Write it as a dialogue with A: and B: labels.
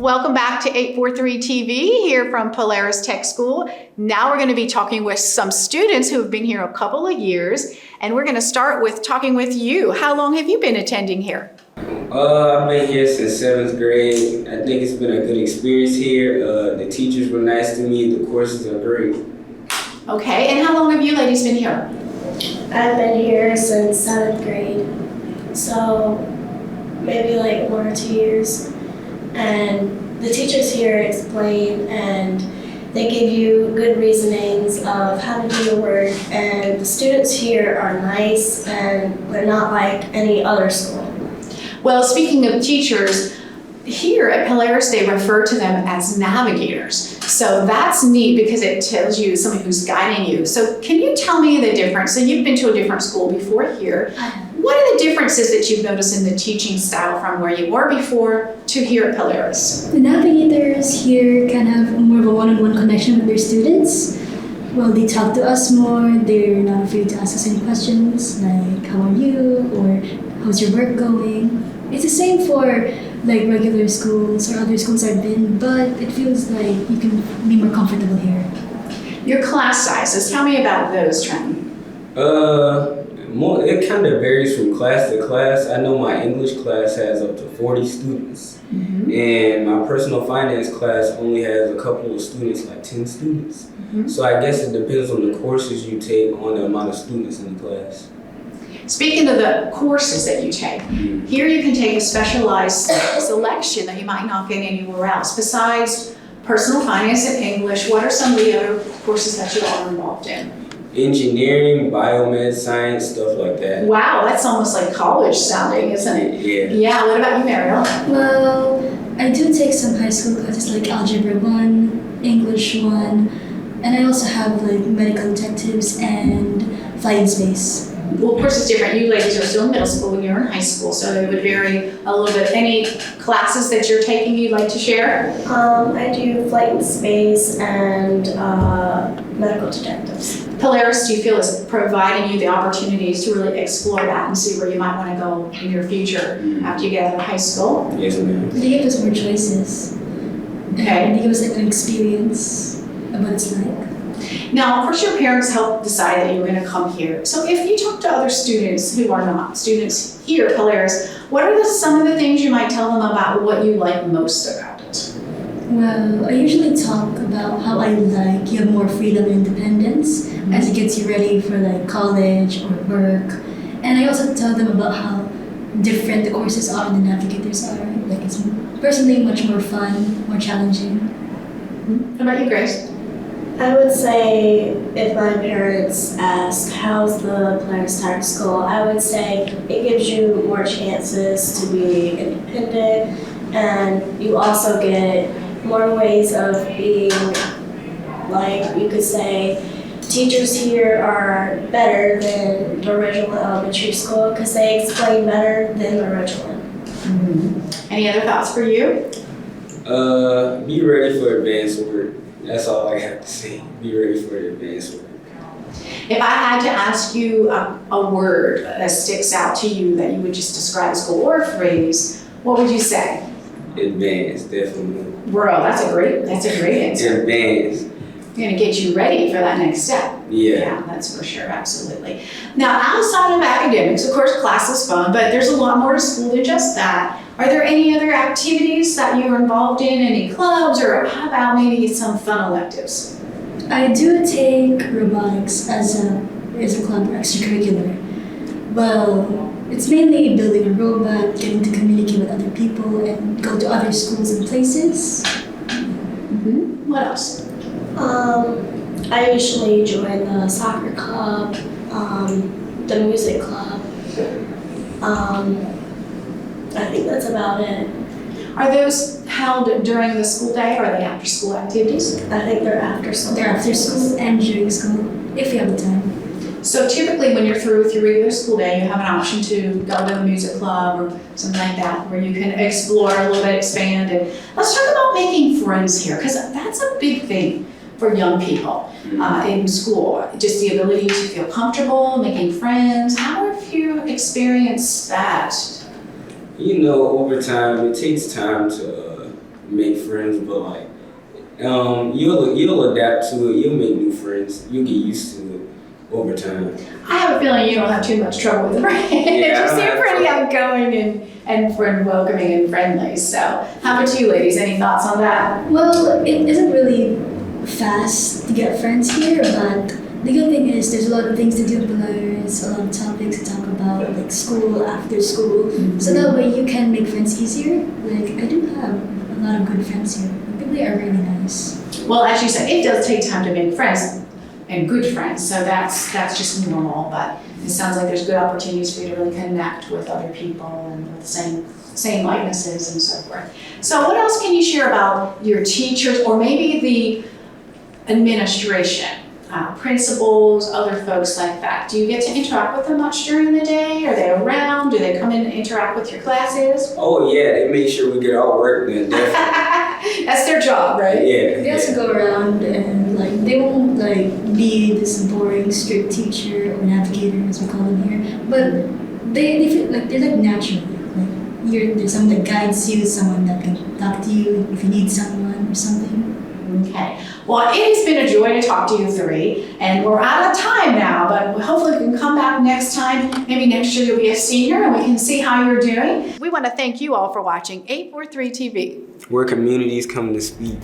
A: Welcome back to 843 TV here from Polaris Tech School. Now we're going to be talking with some students who have been here a couple of years, and we're going to start with talking with you. How long have you been attending here?
B: I've been here since 7th grade. I think it's been a good experience here. The teachers were nice to me. The courses are great.
A: Okay, and how long have you ladies been here?
C: I've been here since 7th grade, so maybe like 1 or 2 years. And the teachers here explain and they give you good reasonings of how to do your work, and the students here are nice and they're not like any other school.
A: Well, speaking of teachers, here at Polaris they refer to them as navigators. So that's neat because it tells you somebody who's guiding you. So can you tell me the difference? So you've been to a different school before here. What are the differences that you've noticed in the teaching style from where you were before to here at Polaris?
D: The navigators here can have more of a one-on-one connection with their students. Well, they talk to us more. They're not afraid to ask us any questions like, how are you? Or how's your work going? It's the same for like regular schools or other schools I've been, but it feels like you can be more comfortable here.
A: Your class sizes, tell me about those, Trenton.
B: It kind of varies from class to class. I know my English class has up to 40 students, and my personal finance class only has a couple of students, like 10 students. So I guess it depends on the courses you take on the amount of students in the class.
A: Speaking of the courses that you take, here you can take a specialized selection that you might not get anywhere else. Besides personal finance and English, what are some of the other courses that you are involved in?
B: Engineering, biomed, science, stuff like that.
A: Wow, that's almost like college sounding, isn't it?
B: Yeah.
A: Yeah, what about you, Mariel?
D: Well, I do take some high school classes like Algebra 1, English 1, and I also have like medical electives and flight space.
A: Well, of course it's different. You ladies are still in middle school when you're in high school, so it would vary a little bit. Any classes that you're taking you'd like to share?
C: I do flight and space and medical detectives.
A: Polaris, do you feel, is providing you the opportunities to really explore that and see where you might want to go in your future after you get out of high school?
B: Yes, ma'am.
D: They give us more choices.
A: Okay.
D: And they give us like an experience of what it's like.
A: Now, of course, your parents helped decide that you were going to come here. So if you talk to other students who are not students here at Polaris, what are some of the things you might tell them about what you like most about it?
D: Well, I usually talk about how I like you have more freedom and independence as it gets you ready for like college or work. And I also tell them about how different the courses are and the navigators are. Like it's personally much more fun, more challenging.
A: How about you, Grace?
C: I would say if my parents ask, how's the Polaris Tech School, I would say it gives you more chances to be independent, and you also get more ways of being, like you could say, teachers here are better than the original elementary school because they explain better than the original.
A: Any other thoughts for you?
B: Be ready for advanced work. That's all I have to say. Be ready for the advanced work.
A: If I had to ask you a word that sticks out to you that you would just describe school or a phrase, what would you say?
B: Advanced, definitely.
A: Bro, that's a great answer.
B: Advanced.
A: You're gonna get you ready for that next step.
B: Yeah.
A: That's for sure, absolutely. Now, outside of academics, of course, class is fun, but there's a lot more to school than just that. Are there any other activities that you're involved in, any clubs, or how about maybe some fun electives?
D: I do take robotics as a club or extracurricular. Well, it's mainly building a robot, getting to communicate with other people, and go to other schools and places.
A: What else?
C: I usually join the soccer club, the music club. I think that's about it.
A: Are those held during the school day, or are they after school activities?
C: I think they're after school.
D: They're after school and during school, if you have the time.
A: So typically when you're through with your regular school day, you have an option to go to a music club or something like that where you can explore a little bit, expand. And let's talk about making friends here, because that's a big thing for young people in school. Just the ability to feel comfortable, making friends. How have you experienced that?
B: You know, over time, it takes time to make friends, but like you'll adapt to it. You'll make new friends. You'll get used to it over time.
A: I have a feeling you don't have too much trouble with friends.
B: Yeah,
A: You seem pretty outgoing and friend welcoming and friendly. So, how about you, ladies? Any thoughts on that?
D: Well, it isn't really fast to get friends here, but the good thing is there's a lot of things to do in Polaris, a lot of topics to talk about, like school, after school. So that way you can make friends easier. Like, I do have a lot of good friends here. People are really nice.
A: Well, as you said, it does take time to make friends and good friends. So that's just normal. But it sounds like there's good opportunities for you to really connect with other people and with the same likenesses and so forth. So, what else can you share about your teachers or maybe the administration? Principals, other folks like that. Do you get to interact with them much during the day? Are they around? Do they come in and interact with your classes?
B: Oh yeah, they make sure we get our work done. Definitely.
A: That's their job, right?
B: Yeah.
D: They also go around and like they won't like be this boring strict teacher or navigator as we call them here, but they feel like they're like natural. Like there's someone that guides you, someone that can talk to you if you need someone or something.
A: Okay. Well, it has been a joy to talk to you three, and we're out of time now, but hopefully we can come back next time. Maybe next year you'll be a senior and we can see how you're doing. We want to thank you all for watching 843 TV.
B: Where communities come to speak.